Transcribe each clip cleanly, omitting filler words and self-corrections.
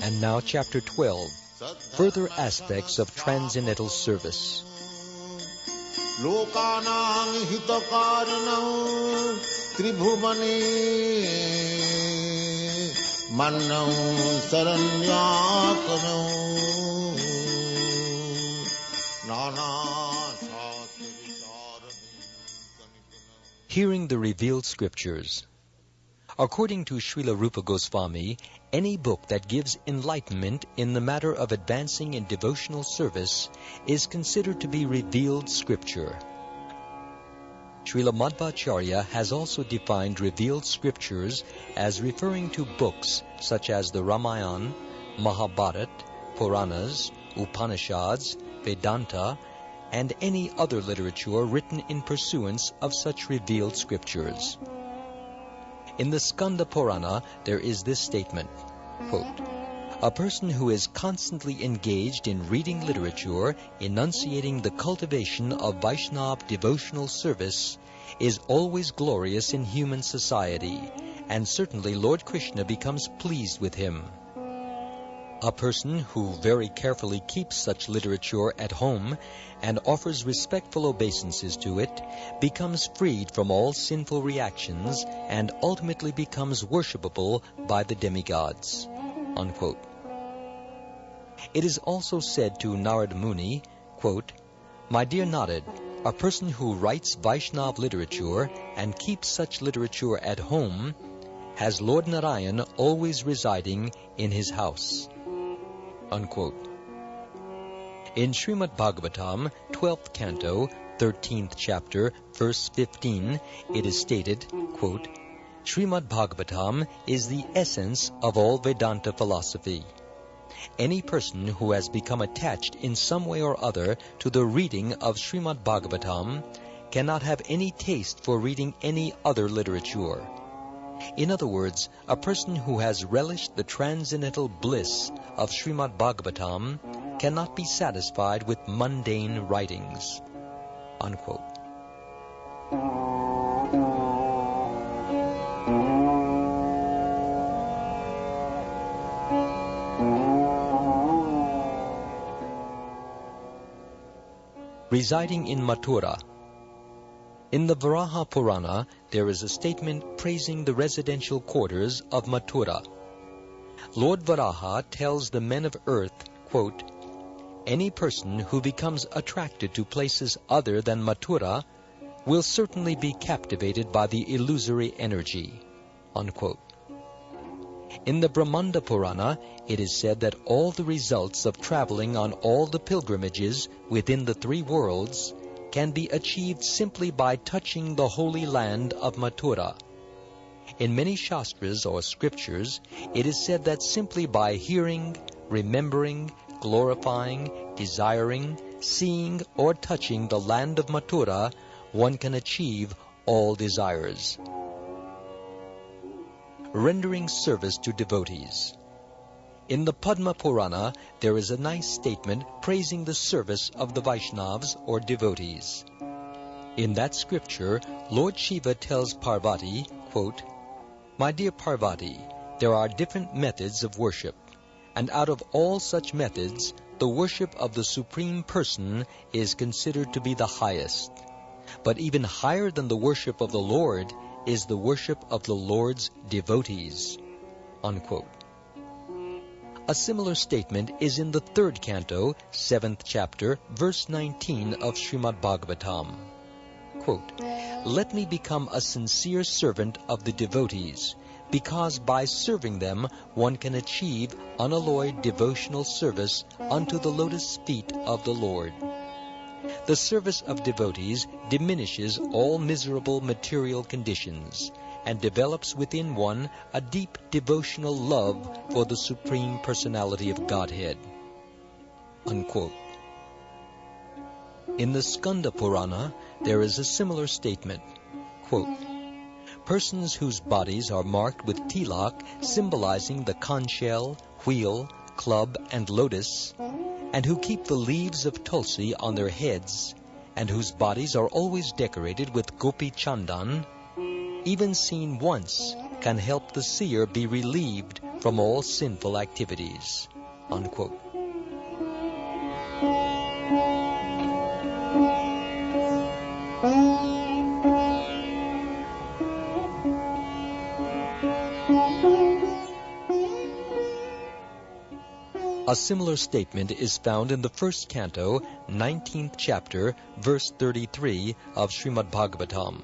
And now chapter 12, further aspects of transcendental service. Lokanang hitakarinang tribhuvane mannam saranyakanam nana shastra vicharanam. Hearing the revealed scriptures. According to Srila Rupa Goswami, any book that gives enlightenment in the matter of advancing in devotional service is considered to be revealed scripture. Srila Madhvacharya has also defined revealed scriptures as referring to books such as the Ramayana, Mahabharata, Puranas, Upanishads, Vedanta, and any other literature written in pursuance of such revealed scriptures. In the Skanda Purana, there is this statement, quote, "A person who is constantly engaged in reading literature, enunciating the cultivation of Vaishnava devotional service, is always glorious in human society, and certainly Lord Krishna becomes pleased with him. A person who very carefully keeps such literature at home and offers respectful obeisances to it becomes freed from all sinful reactions and ultimately becomes worshipable by the demigods." Unquote. It is also said to Narad Muni, quote, "My dear Narad, a person who writes Vaishnava literature and keeps such literature at home has Lord Narayan always residing in his house." Unquote. In Srimad Bhagavatam, 12th canto, 13th chapter, verse 15, it is stated, quote, "Srimad Bhagavatam is the essence of all Vedanta philosophy. Any person who has become attached in some way or other to the reading of Srimad Bhagavatam cannot have any taste for reading any other literature. In other words, a person who has relished the transcendental bliss of Srimad Bhagavatam cannot be satisfied with mundane writings." Unquote. Residing in Mathura. In the Varaha Purana, there is a statement praising the residential quarters of Mathura. Lord Varaha tells the men of earth, quote, "Any person who becomes attracted to places other than Mathura will certainly be captivated by the illusory energy." Unquote. In the Brahmanda Purana, it is said that all the results of traveling on all the pilgrimages within the three worlds can be achieved simply by touching the holy land of Mathura. In many shastras or scriptures, it is said that simply by hearing, remembering, glorifying, desiring, seeing, or touching the land of Mathura, one can achieve all desires. Rendering service to devotees. In the Padma Purana, there is a nice statement praising the service of the Vaishnavas or devotees. In that scripture, Lord Shiva tells Parvati, quote, "My dear Parvati, there are different methods of worship, and out of all such methods, the worship of the Supreme Person is considered to be the highest. But even higher than the worship of the Lord is the worship of the Lord's devotees." Unquote. A similar statement is in the 3rd canto, 7th chapter, verse 19 of Srimad Bhagavatam. Quote, "Let me become a sincere servant of the devotees, because by serving them one can achieve unalloyed devotional service unto the lotus feet of the Lord. The service of devotees diminishes all miserable material conditions and develops within one a deep devotional love for the Supreme Personality of Godhead." Unquote. In the Skanda Purana, there is a similar statement, quote, persons whose bodies are marked with tilak symbolizing the conch shell, wheel, club, and lotus, and who keep the leaves of Tulasi on their heads, and whose bodies are always decorated with gopi chandan, even seen once, can help the seer be relieved from all sinful activities." Unquote. A similar statement is found in the first canto, 19th chapter, verse 33 of Srimad Bhagavatam.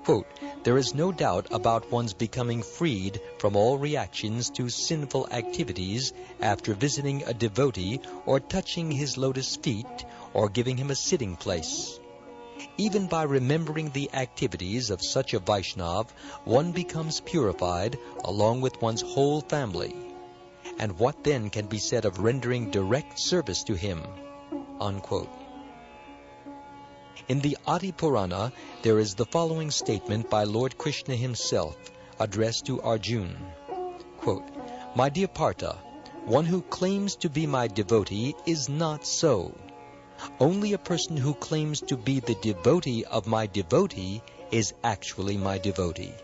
Quote, "There is no doubt about one's becoming freed from all reactions to sinful activities after visiting a devotee or touching his lotus feet or giving him a sitting place. Even by remembering the activities of such a Vaishnava, one becomes purified along with one's whole family. And what then can be said of rendering direct service to him?" Unquote. In the Adi Purana, there is the following statement by Lord Krishna himself, addressed to Arjuna. Quote, "My dear Partha, one who claims to be my devotee is not so. Only a person who claims to be the devotee of my devotee is actually my devotee."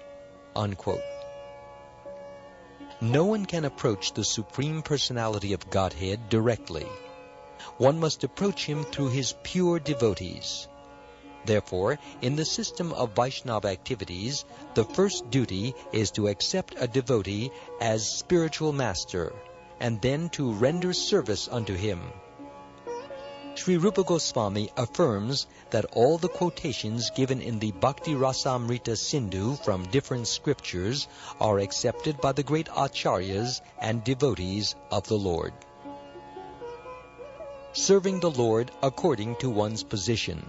Unquote. No one can approach the Supreme Personality of Godhead directly. One must approach him through his pure devotees. Therefore, in the system of Vaishnava activities, the first duty is to accept a devotee as spiritual master, and then to render service unto him. Sri Rupa Goswami affirms that all the quotations given in the Bhakti Rasamrita Sindhu from different scriptures are accepted by the great acharyas and devotees of the Lord. Serving the Lord according to one's position.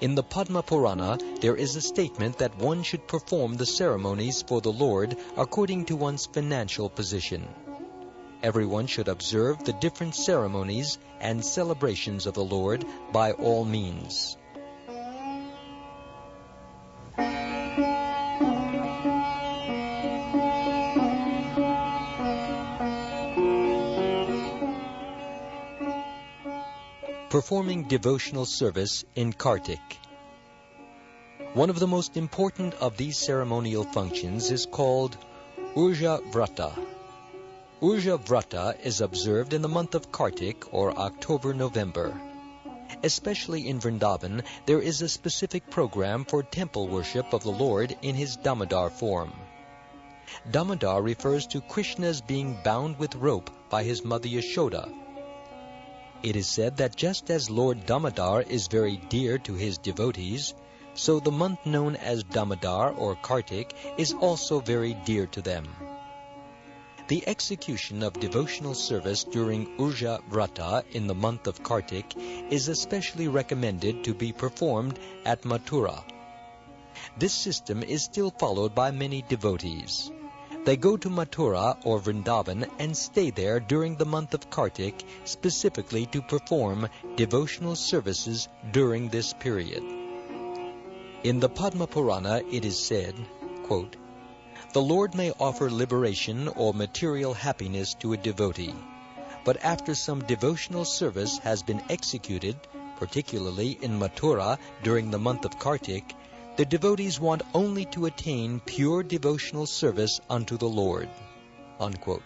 In the Padma Purana, there is a statement that one should perform the ceremonies for the Lord according to one's financial position. Everyone should observe the different ceremonies and celebrations of the Lord by all means. Performing devotional service in Kartik. One of the most important of these ceremonial functions is called Urja Vrata. Urja Vrata is observed in the month of Kartik, or October-November. Especially in Vrindavan, there is a specific program for temple worship of the Lord in his Damodar form. Damodar refers to Krishna's being bound with rope by his mother Yashoda. It is said that just as Lord Damodar is very dear to his devotees, so the month known as Damodar or Kartik is also very dear to them. The execution of devotional service during Urja Vrata in the month of Kartik is especially recommended to be performed at Mathura. This system is still followed by many devotees. They go to Mathura or Vrindavan and stay there during the month of Kartik specifically to perform devotional services during this period. In the Padma Purana it is said, quote, "The Lord may offer liberation or material happiness to a devotee, but after some devotional service has been executed, particularly in Mathura during the month of Kartik, the devotees want only to attain pure devotional service unto the Lord." Unquote.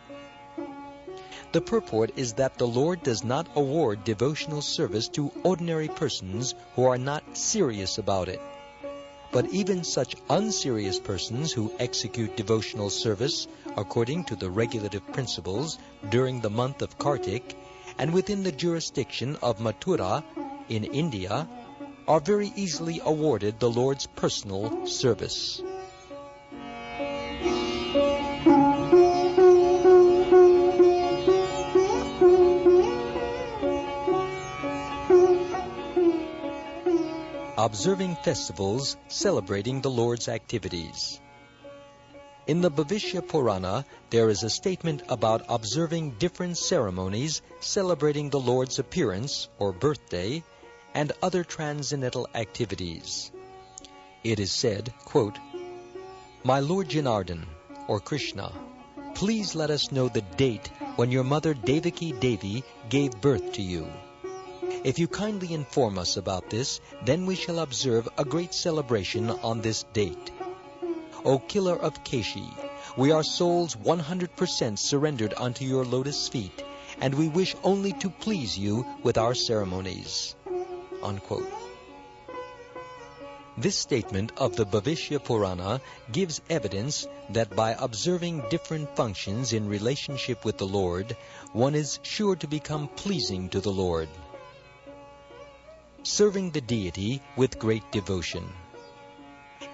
The purport is that the Lord does not award devotional service to ordinary persons who are not serious about it. But even such unserious persons who execute devotional service according to the regulative principles during the month of Kartik and within the jurisdiction of Mathura in India are very easily awarded the Lord's personal service. Observing festivals celebrating the Lord's activities. In the Bhavishya Purana, there is a statement about observing different ceremonies celebrating the Lord's appearance or birthday and other transcendental activities. it is said, quote, "My Lord Janardhan, or Krishna, please let us know the date when your mother Devaki Devi gave birth to you. If you kindly inform us about this, then we shall observe a great celebration on this date. O killer of Keshi, we are souls 100% surrendered unto your lotus feet, and we wish only to please you with our ceremonies." Unquote. This statement of the Bhavishya Purana gives evidence that by observing different functions in relationship with the Lord, one is sure to become pleasing to the Lord. Serving the deity with great devotion.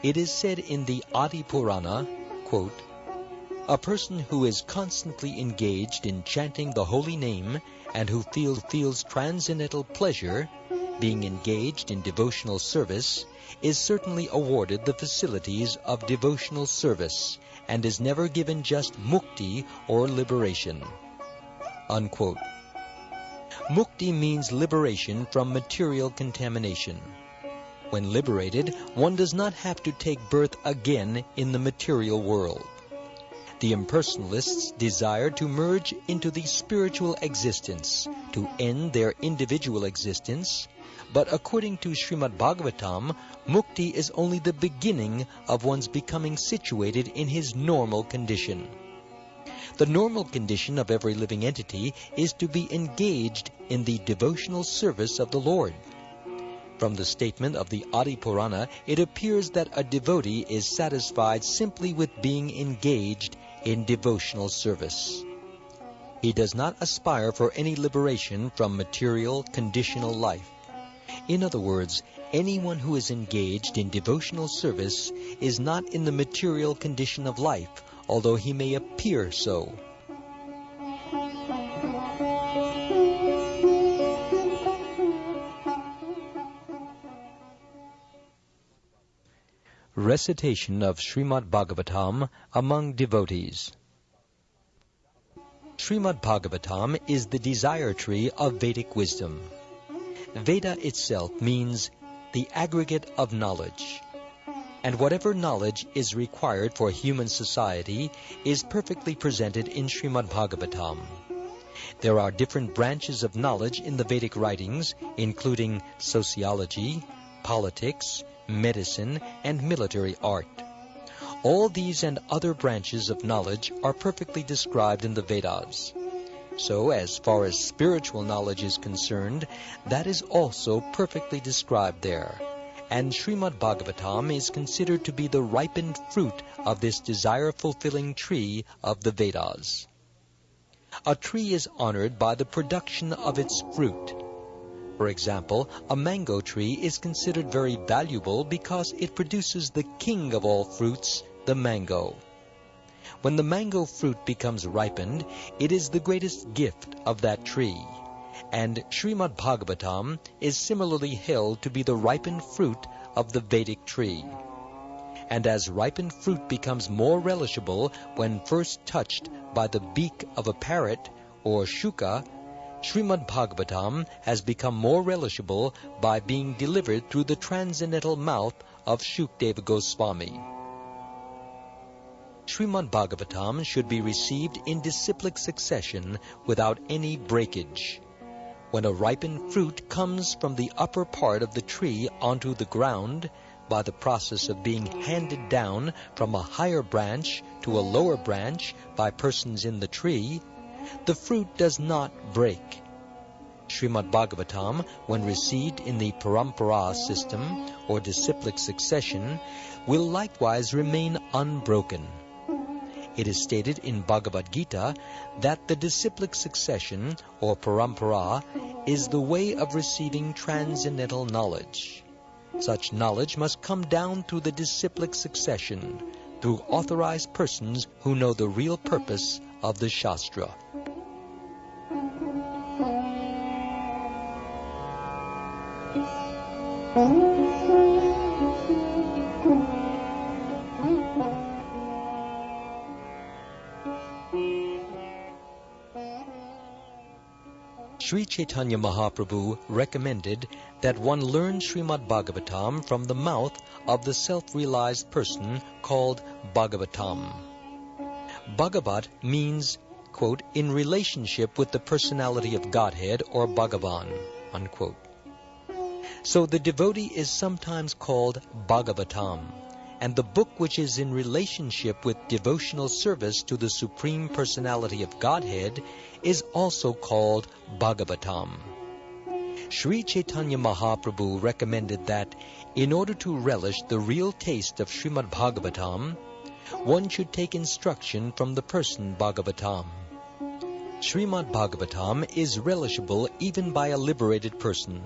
It is said in the Adi Purana, quote, "A person who is constantly engaged in chanting the holy name and who feels transcendental pleasure, being engaged in devotional service, is certainly awarded the facilities of devotional service and is never given just mukti or liberation." Unquote. Mukti means liberation from material contamination. When liberated, one does not have to take birth again in the material world. The impersonalists desire to merge into the spiritual existence, to end their individual existence, but according to Srimad Bhagavatam, mukti is only the beginning of one's becoming situated in his normal condition. The normal condition of every living entity is to be engaged in the devotional service of the Lord. From the statement of the Adi Purana, it appears that a devotee is satisfied simply with being engaged in devotional service. He does not aspire for any liberation from material, conditional life. In other words, anyone who is engaged in devotional service is not in the material condition of life, although he may appear so. Recitation of Srimad Bhagavatam among devotees. Srimad Bhagavatam is the desire tree of Vedic wisdom. Veda itself means the aggregate of knowledge, and whatever knowledge is required for human society is perfectly presented in Srimad Bhagavatam. There are different branches of knowledge in the Vedic writings, including sociology, politics, medicine, and military art. All these and other branches of knowledge are perfectly described in the Vedas. So, as far as spiritual knowledge is concerned, that is also perfectly described there. And Srimad Bhagavatam is considered to be the ripened fruit of this desire-fulfilling tree of the Vedas. A tree is honored by the production of its fruit. For example, a mango tree is considered very valuable because it produces the king of all fruits, the mango. When the mango fruit becomes ripened, it is the greatest gift of that tree. And Srimad Bhagavatam is similarly held to be the ripened fruit of the Vedic tree. And as ripened fruit becomes more relishable when first touched by the beak of a parrot or shuka, Srimad Bhagavatam has become more relishable by being delivered through the transcendental mouth of Shukdeva Goswami. Srimad Bhagavatam should be received in disciplic succession without any breakage. When a ripened fruit comes from the upper part of the tree onto the ground, by the process of being handed down from a higher branch to a lower branch by persons in the tree, the fruit does not break. Srimad Bhagavatam, when received in the parampara system or disciplic succession, will likewise remain unbroken. It is stated in bhagavad-gita that the disciplic succession or parampara is the way of receiving transcendental knowledge. Such knowledge must come down through the disciplic succession, through authorized persons who know the real purpose of the Shastra. Sri Chaitanya Mahaprabhu recommended that one learn Srimad Bhagavatam from the mouth of the self-realized person called Bhagavatam. Bhagavat means, quote, in relationship with the personality of Godhead or Bhagavan, unquote. So the devotee is sometimes called Bhagavatam, and the book which is in relationship with devotional service to the Supreme Personality of Godhead is also called Bhagavatam. Sri Chaitanya Mahaprabhu recommended that, in order to relish the real taste of Srimad Bhagavatam, one should take instruction from the person Bhagavatam. Srimad Bhagavatam is relishable even by a liberated person.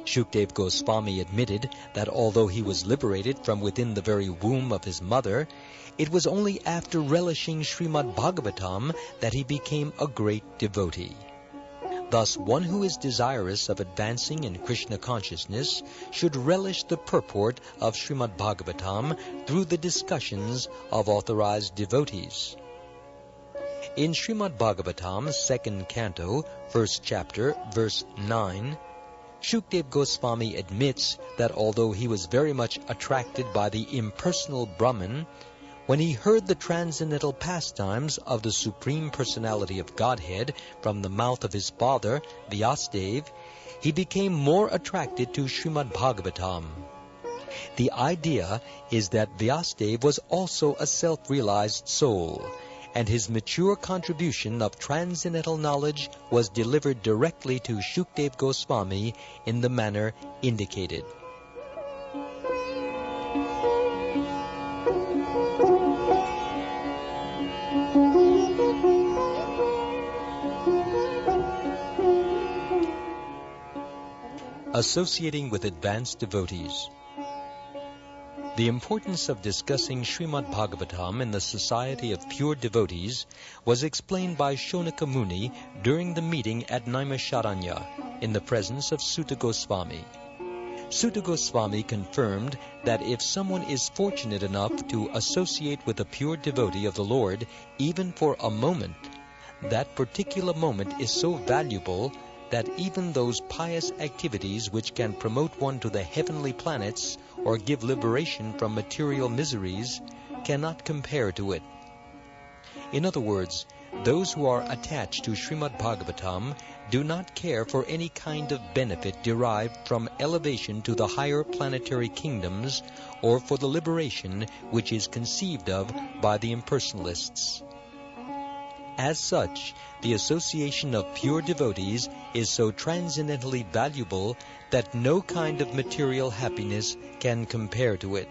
Shukdev Goswami admitted that although he was liberated from within the very womb of his mother, it was only after relishing Srimad Bhagavatam that he became a great devotee. Thus, one who is desirous of advancing in Krishna consciousness should relish the purport of Srimad Bhagavatam through the discussions of authorized devotees. In Srimad Bhagavatam, 2nd Canto, 1st Chapter, verse 9, Shukdev Goswami admits that although he was very much attracted by the impersonal Brahman, when he heard the transcendental pastimes of the Supreme Personality of Godhead from the mouth of his father, Vyasadeva, he became more attracted to Srimad Bhagavatam. The idea is that Vyasadeva was also a self-realized soul, and his mature contribution of transcendental knowledge was delivered directly to Shukdev Goswami in the manner indicated. Associating with advanced devotees. The importance of discussing Srimad Bhagavatam in the society of pure devotees was explained by Shonaka Muni during the meeting at Naimisharanya in the presence of Sutta Goswami. Sutta Goswami confirmed that if someone is fortunate enough to associate with a pure devotee of the Lord even for a moment, that particular moment is so valuable that even those pious activities which can promote one to the heavenly planets or give liberation from material miseries cannot compare to it. In other words, those who are attached to Srimad Bhagavatam do not care for any kind of benefit derived from elevation to the higher planetary kingdoms or for the liberation which is conceived of by the impersonalists. As such, the association of pure devotees is so transcendently valuable that no kind of material happiness can compare to it.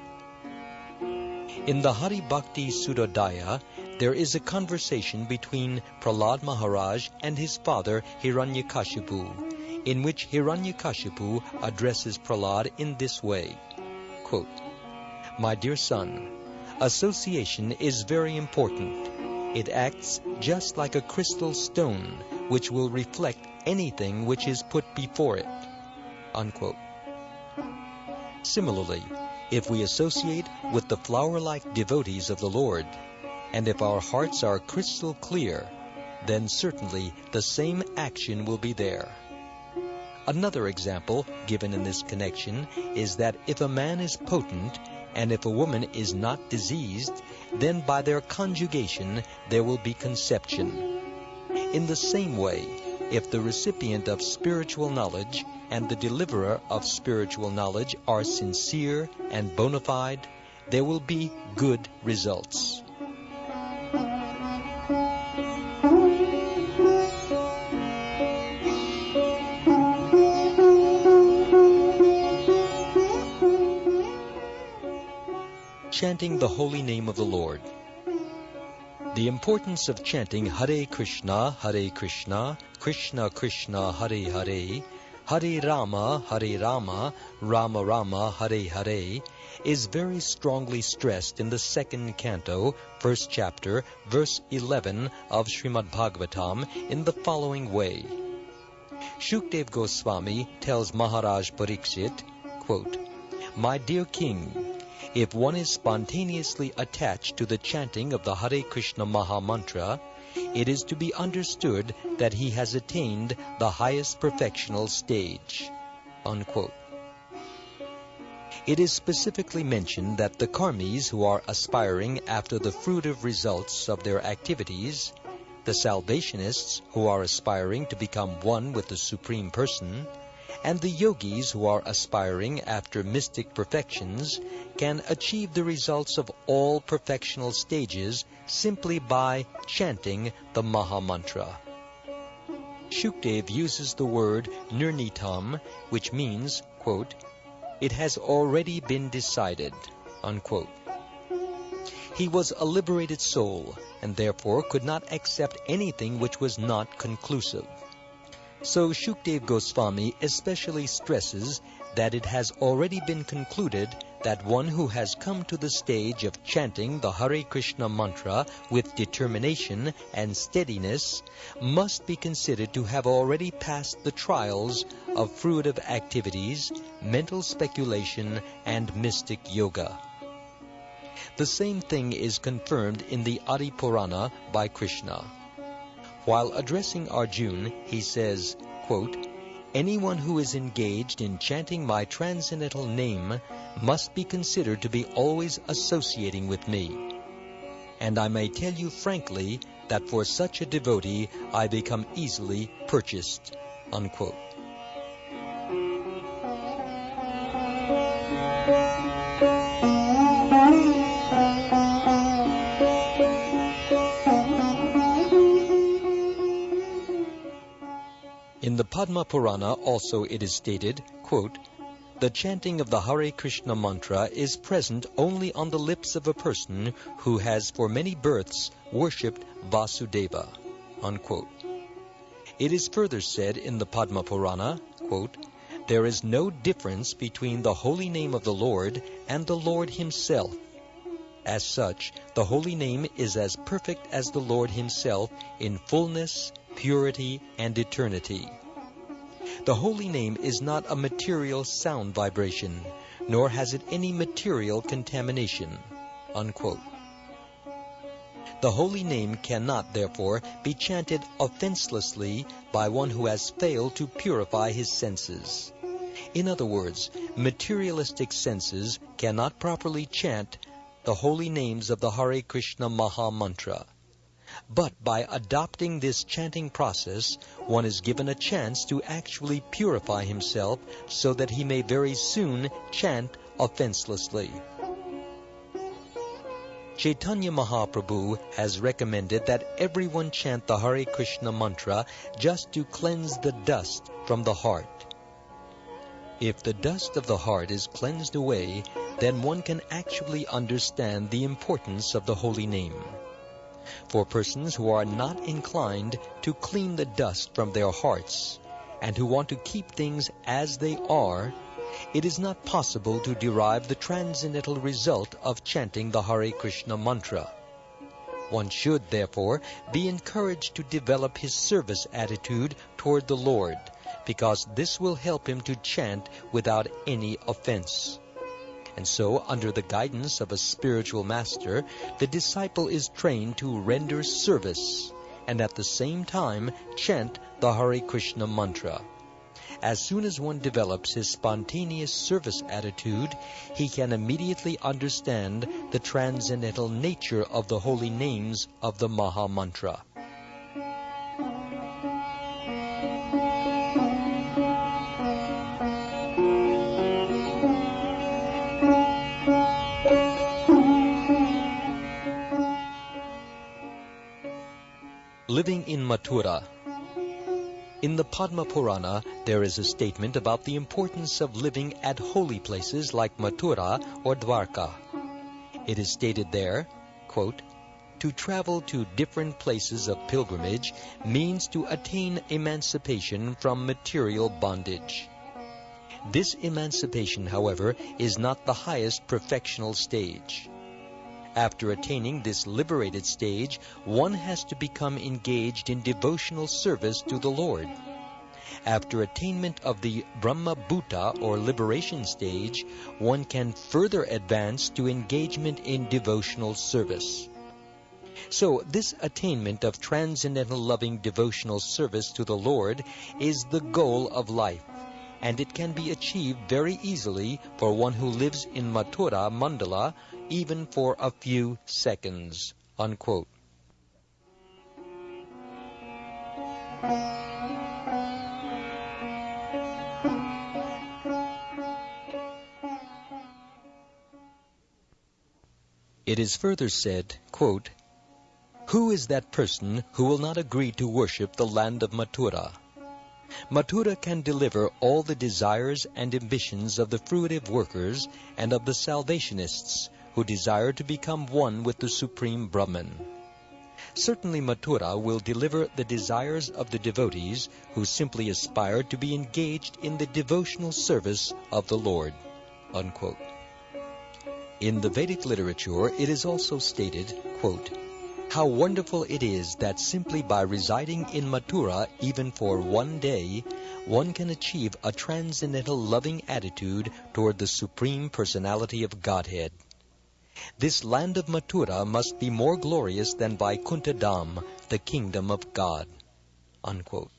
In the Hari Bhakti Sudodaya, there is a conversation between Prahlad Maharaj and his father Hiranyakashipu, in which Hiranyakashipu addresses Prahlad in this way, quote, "My dear son, association is very important. It acts just like a crystal stone which will reflect anything which is put before it," unquote. Similarly, if we associate with the flower-like devotees of the Lord, and if our hearts are crystal clear, then certainly the same action will be there. Another example given in this connection is that if a man is potent and if a woman is not diseased, then by their conjugation there will be conception. In the same way, if the recipient of spiritual knowledge and the deliverer of spiritual knowledge are sincere and bona fide, there will be good results. Chanting the holy name of the Lord. The importance of chanting Hare Krishna, Krishna Krishna, Hare Hare, Hare Rama, Rama Rama, Hare Hare, is very strongly stressed in the 2nd Canto, 1st Chapter, verse 11 of Srimad Bhagavatam in the following way. Shukdev Goswami tells Maharaj Parikshit, quote, "My dear king, If one is spontaneously attached to the chanting of the Hare Krishna Maha Mantra, it is to be understood that he has attained the highest perfectional stage." Unquote. It is specifically mentioned that the karmis who are aspiring after the fruitive results of their activities, the salvationists who are aspiring to become one with the Supreme Person, and the yogis who are aspiring after mystic perfections can achieve the results of all perfectional stages simply by chanting the Maha Mantra. Shukdev uses the word nirnitam, which means, quote, "It has already been decided," unquote. He was a liberated soul, and therefore could not accept anything which was not conclusive. So Shukdev Goswami especially stresses that it has already been concluded that one who has come to the stage of chanting the Hare Krishna mantra with determination and steadiness must be considered to have already passed the trials of fruitive activities, mental speculation, and mystic yoga. The same thing is confirmed in the Adi Purana by Krishna. While addressing Arjuna, he says, quote, "Anyone who is engaged in chanting my transcendental name must be considered to be always associating with me. And I may tell you frankly that for such a devotee I become easily purchased." Unquote. In the Padma Purana also it is stated, quote, "The chanting of the Hare Krishna mantra is present only on the lips of a person who has for many births worshipped Vasudeva." Unquote. It is further said in the Padma Purana, quote, "There is no difference between the holy name of the Lord and the Lord himself. As such, the holy name is as perfect as the Lord himself in fullness, purity, and eternity. The holy name is not a material sound vibration, nor has it any material contamination." Unquote. The holy name cannot, therefore, be chanted offenselessly by one who has failed to purify his senses. In other words, materialistic senses cannot properly chant the holy names of the Hare Krishna Maha Mantra. But by adopting this chanting process, one is given a chance to actually purify himself so that he may very soon chant offenselessly. Chaitanya Mahaprabhu has recommended that everyone chant the Hare Krishna mantra just to cleanse the dust from the heart. If the dust of the heart is cleansed away, then one can actually understand the importance of the holy name. For persons who are not inclined to clean the dust from their hearts and who want to keep things as they are, it is not possible to derive the transcendental result of chanting the Hare Krishna mantra. One should, therefore, be encouraged to develop his service attitude toward the Lord, because this will help him to chant without any offense. And so, under the guidance of a spiritual master, the disciple is trained to render service and at the same time chant the Hare Krishna mantra. As soon as one develops his spontaneous service attitude, he can immediately understand the transcendental nature of the holy names of the Maha Mantra. Living in Mathura. In the Padma Purana, there is a statement about the importance of living at holy places like Mathura or Dwarka. It is stated there, quote, "To travel to different places of pilgrimage means to attain emancipation from material bondage. This emancipation, however, is not the highest perfectional stage. After attaining this liberated stage, one has to become engaged in devotional service to the Lord. after attainment of the Brahma Bhuta or liberation stage, one can further advance to engagement in devotional service. So this attainment of transcendental loving devotional service to the Lord is the goal of life, and it can be achieved very easily for one who lives in Mathura Mandala, even for a few seconds." Unquote. It is further said, quote, "Who is that person who will not agree to worship the land of Mathura? Mathura can deliver all the desires and ambitions of the fruitive workers and of the salvationists who desire to become one with the Supreme Brahman. Certainly Mathura will deliver the desires of the devotees who simply aspire to be engaged in the devotional service of the Lord." Unquote. In the Vedic literature, it is also stated, quote, "How wonderful it is that simply by residing in Mathura even for one day, one can achieve a transcendental loving attitude toward the Supreme Personality of Godhead. This land of Mathura must be more glorious than Vaikuntha Dham, the kingdom of God." Unquote.